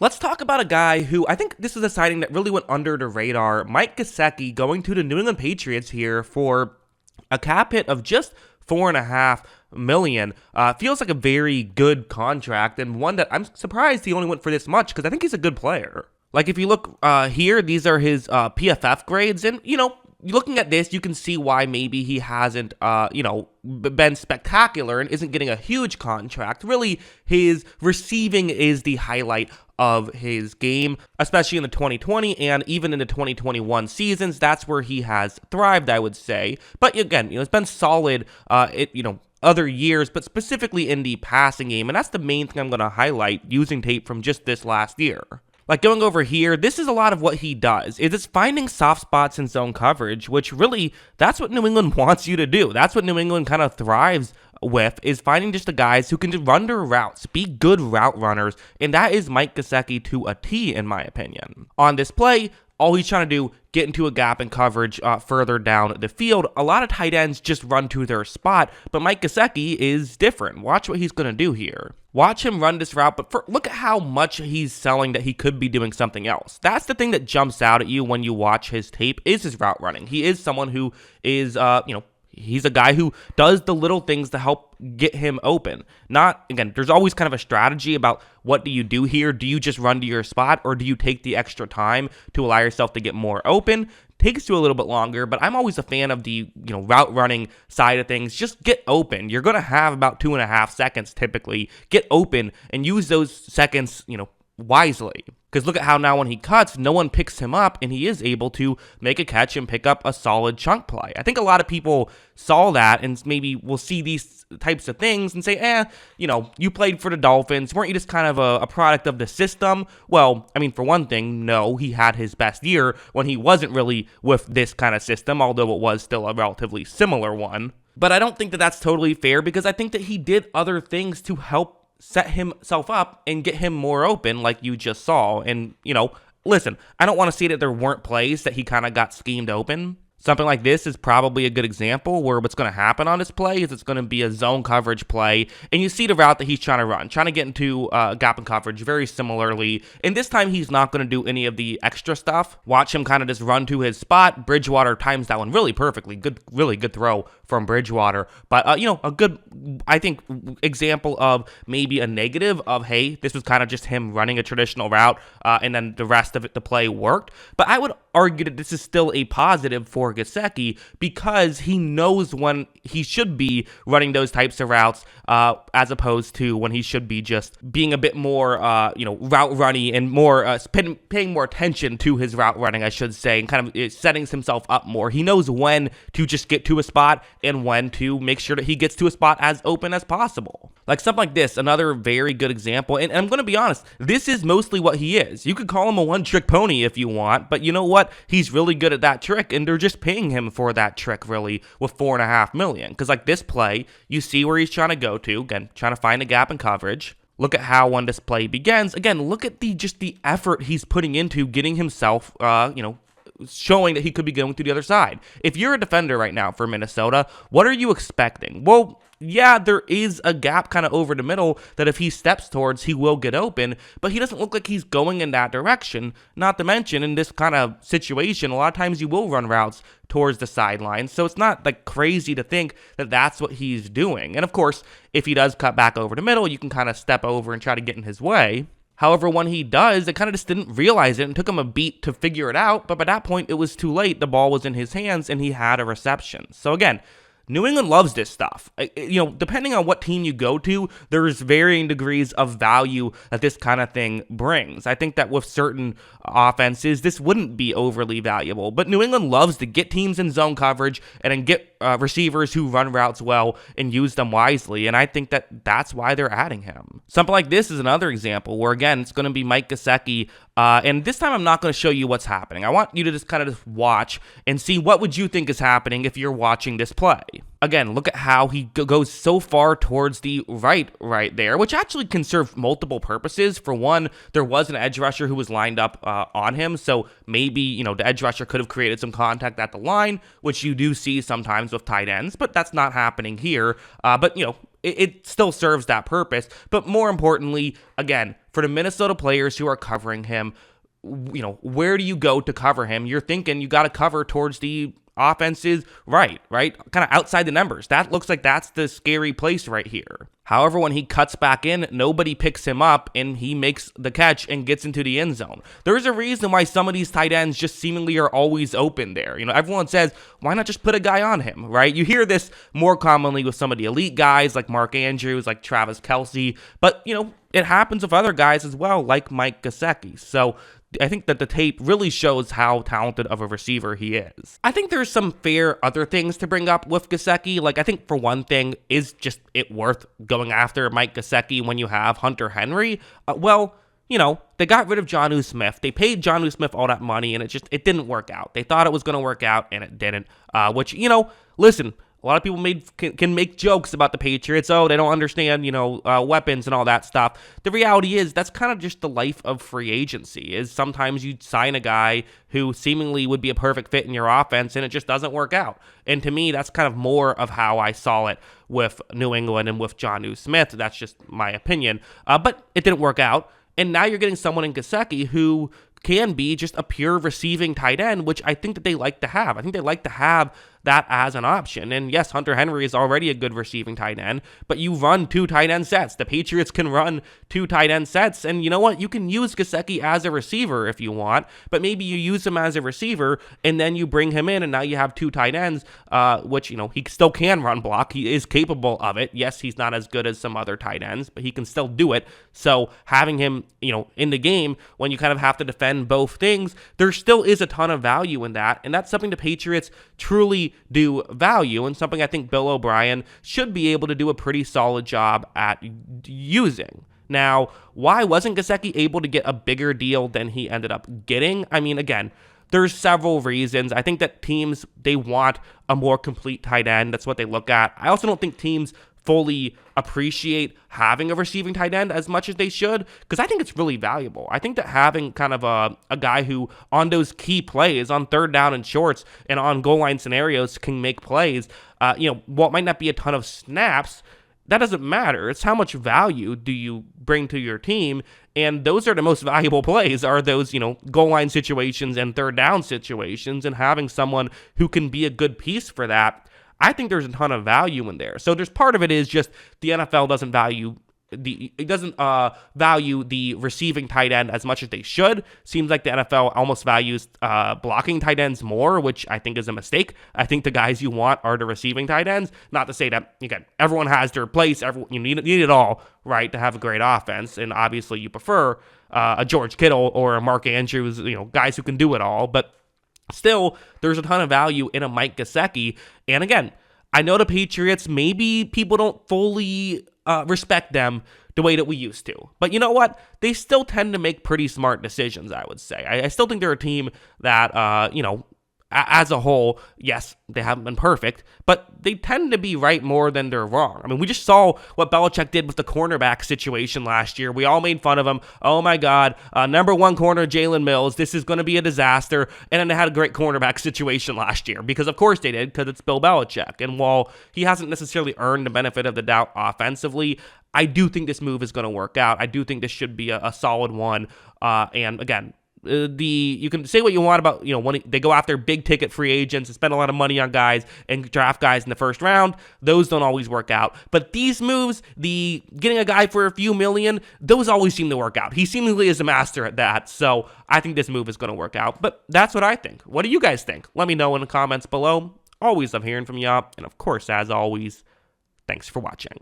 Let's talk about a guy who I think this is a signing that really went under the radar. Mike Gesicki going to the New England Patriots here for a cap hit of just $4.5 million. Feels like a very good contract, and one that I'm surprised he only went for this much because I think he's a good player. Like if you look here, these are his PFF grades, and looking at this, you can see why maybe he hasn't, been spectacular and isn't getting a huge contract. Really, his receiving is the highlight of his game, especially in the 2020 and even in the 2021 seasons. That's where he has thrived, I would say. But again, it's been solid, other years, but specifically in the passing game. And that's the main thing I'm going to highlight using tape from just this last year. Like going over here, this is a lot of what he does, is it's finding soft spots in zone coverage, which really, that's what New England wants you to do. That's what New England kind of thrives with, is finding just the guys who can just run their routes, be good route runners, and that is Mike Gesicki to a T, in my opinion. On this play, all he's trying to do, get into a gap in coverage further down the field. A lot of tight ends just run to their spot, but Mike Gesicki is different. Watch what he's going to do here. Watch him run this route, but look at how much he's selling that he could be doing something else. That's the thing that jumps out at you when you watch his tape, is his route running. He is someone who is, he's a guy who does the little things to help get him open. Again, there's always kind of a strategy about what do you do here? Do you just run to your spot, or do you take the extra time to allow yourself to get more open? Takes you a little bit longer, but I'm always a fan of the route running side of things. Just get open. You're going to have about 2.5 seconds typically. Get open and use those seconds, wisely. Because look at how now when he cuts, no one picks him up, and he is able to make a catch and pick up a solid chunk play. I think a lot of people saw that and maybe will see these types of things and say, you played for the Dolphins. Weren't you just kind of a product of the system? Well, I mean, for one thing, no, he had his best year when he wasn't really with this kind of system, although it was still a relatively similar one. But I don't think that that's totally fair, because I think that he did other things to help set himself up and get him more open, like you just saw. And, listen, I don't want to say that there weren't plays that he kind of got schemed open. Something like this is probably a good example where what's going to happen on this play is it's going to be a zone coverage play, and you see the route that he's trying to run, trying to get into gap in coverage very similarly, and this time he's not going to do any of the extra stuff. Watch him kind of just run to his spot. Bridgewater times that one really perfectly. Really good throw from Bridgewater, but a good, I think, example of maybe a negative of, hey, this was kind of just him running a traditional route, and then the rest of the play worked. But I would argue that this is still a positive for Gesicki, because he knows when he should be running those types of routes, as opposed to when he should be just being a bit more, route runny and more paying more attention to his route running, I should say, and kind of setting himself up more. He knows when to just get to a spot and when to make sure that he gets to a spot as open as possible. Like something like this, another very good example. And I'm going to be honest, this is mostly what he is. You could call him a one-trick pony if you want, but you know what? He's really good at that trick, and they're just paying him for that trick, really, with $4.5 million. Because like this play, you see where he's trying to go to, again, trying to find a gap in coverage. Look at how when this play begins. Again, look at the effort he's putting into getting himself, showing that he could be going to the other side. If you're a defender right now for Minnesota, what are you expecting? Well, yeah, there is a gap kind of over the middle that if he steps towards, he will get open, but he doesn't look like he's going in that direction. Not to mention, in this kind of situation, a lot of times you will run routes towards the sideline, so it's not like crazy to think that that's what he's doing. And of course, if he does cut back over the middle, you can kind of step over and try to get in his way. However, when he does, it kind of just didn't realize it and took him a beat to figure it out, but by that point, it was too late. The ball was in his hands, and he had a reception. So again, New England loves this stuff. Depending on what team you go to, there's varying degrees of value that this kind of thing brings. I think that with certain offenses, this wouldn't be overly valuable. But New England loves to get teams in zone coverage and then get receivers who run routes well and use them wisely. And I think that that's why they're adding him. Something like this is another example where, again, it's going to be Mike Gesicki. And this time I'm not going to show you what's happening. I want you to just kind of just watch and see what would you think is happening if you're watching this play. Again, look at how he goes so far towards the right there, which actually can serve multiple purposes. For one, there was an edge rusher who was lined up on him, so maybe, the edge rusher could have created some contact at the line, which you do see sometimes with tight ends, but that's not happening here. But it still serves that purpose. But more importantly, again, for the Minnesota players who are covering him, where do you go to cover him? You're thinking you got to cover towards the offenses, right? Kind of outside the numbers. That looks like that's the scary place right here. However, when he cuts back in, nobody picks him up and he makes the catch and gets into the end zone. There's a reason why some of these tight ends just seemingly are always open there. Everyone says, why not just put a guy on him, right? You hear this more commonly with some of the elite guys like Mark Andrews, like Travis Kelce, but, it happens with other guys as well, like Mike Gesicki. So I think that the tape really shows how talented of a receiver he is. I think there's some fair other things to bring up with Gesicki. Like, I think for one thing, is just it worth going after Mike Gesicki when you have Hunter Henry? They got rid of Jonnu Smith. They paid Jonnu Smith all that money, and it didn't work out. They thought it was going to work out, and it didn't. Listen, a lot of people can make jokes about the Patriots. Oh, they don't understand, weapons and all that stuff. The reality is that's kind of just the life of free agency, is sometimes you sign a guy who seemingly would be a perfect fit in your offense, and it just doesn't work out. And to me, that's kind of more of how I saw it with New England and with Jonnu Smith. That's just my opinion. But it didn't work out. And now you're getting someone in Gesicki who can be just a pure receiving tight end, which I think that they like to have. I think they like to have that as an option. And yes, Hunter Henry is already a good receiving tight end, but you run 2 tight end sets. The Patriots can run 2 tight end sets, and you know what? You can use Gesicki as a receiver if you want, but maybe you use him as a receiver, and then you bring him in, and now you have 2 tight ends, which, he still can run block. He is capable of it. Yes, he's not as good as some other tight ends, but he can still do it. So having him, in the game, when you kind of have to defend both things, there still is a ton of value in that, and that's something the Patriots truly do value, and something I think Bill O'Brien should be able to do a pretty solid job at using. Now, why wasn't Gesicki able to get a bigger deal than he ended up getting? I mean, again, there's several reasons. I think that teams, they want a more complete tight end. That's what they look at. I also don't think teams fully appreciate having a receiving tight end as much as they should, because I think it's really valuable. I think that having kind of a guy who on those key plays, on third down and shorts and on goal line scenarios can make plays, what might not be a ton of snaps, that doesn't matter. It's how much value do you bring to your team, and those are the most valuable plays, are those, goal line situations and third down situations, and having someone who can be a good piece for that, I think there's a ton of value in there. So there's part of it is just the NFL doesn't value the receiving tight end as much as they should. Seems like the NFL almost values blocking tight ends more, which I think is a mistake. I think the guys you want are the receiving tight ends. Not to say that, again, everyone has their place. You need it all, right, to have a great offense. And obviously you prefer a George Kittle or a Mark Andrews, guys who can do it all. But still, there's a ton of value in a Mike Gesicki. And again, I know the Patriots, maybe people don't fully respect them the way that we used to. But you know what? They still tend to make pretty smart decisions, I would say. I still think they're a team that, as a whole, yes, they haven't been perfect, but they tend to be right more than they're wrong. I mean, we just saw what Belichick did with the cornerback situation last year. We all made fun of him. Oh my God, number 1 corner, Jalen Mills, this is going to be a disaster. And then they had a great cornerback situation last year, because of course they did, because it's Bill Belichick. And while he hasn't necessarily earned the benefit of the doubt offensively, I do think this move is going to work out. I do think this should be a solid one. And again, you can say what you want about, when they go after big ticket free agents and spend a lot of money on guys and draft guys in the first round, those don't always work out. But these moves, the getting a guy for a few million, those always seem to work out. He seemingly is a master at that. So I think this move is going to work out. But that's what I think. What do you guys think? Let me know in the comments below. Always love hearing from y'all. And of course, as always, thanks for watching.